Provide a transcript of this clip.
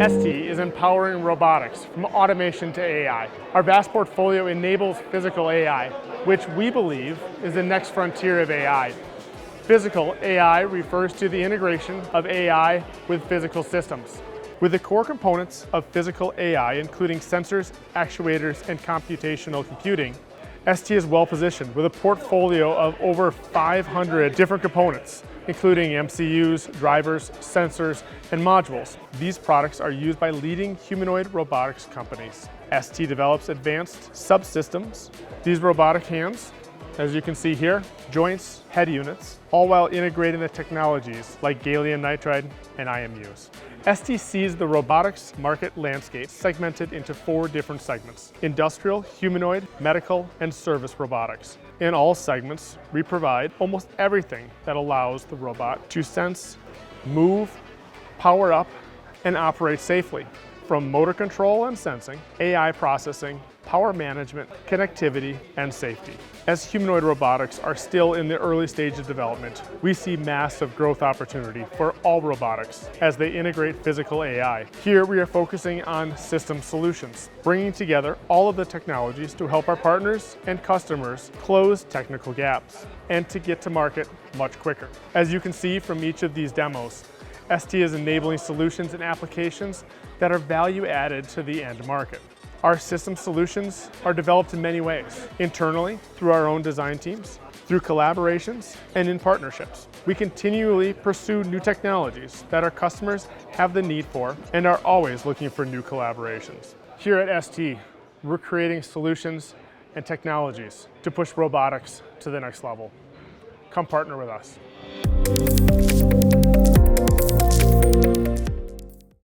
ST is empowering robotics from automation to AI. Our vast portfolio enables physical AI, which we believe is the next frontier of AI. Physical AI refers to the integration of AI with physical systems. With the core components of physical AI, including sensors, actuators, and computational computing, ST is well positioned with a portfolio of over 500 different components, including MCUs, drivers, sensors, and modules. These products are used by leading humanoid robotics companies. ST develops advanced subsystems. These robotic hands, as you can see here, joints, head units, all while integrating the technologies like gallium nitride and IMUs. ST sees the robotics market landscape segmented into 4 different segments: industrial, humanoid, medical, and service robotics. In all segments, we provide almost everything that allows the robot to sense, move, power up, and operate safely, from motor control and sensing, AI processing, power management, connectivity, and safety. As humanoid robotics are still in the early stage of development, we see massive growth opportunity for all robotics as they integrate physical AI. Here we are focusing on system solutions, bringing together all of the technologies to help our partners and customers close technical gaps and to get to market much quicker. As you can see from each of these demos, ST is enabling solutions and applications that are value added to the end market. Our system solutions are developed in many ways: internally, through our own design teams, through collaborations, and in partnerships. We continually pursue new technologies that our customers have the need for and are always looking for new collaborations. Here at ST, we're creating solutions and technologies to push robotics to the next level. Come partner with us.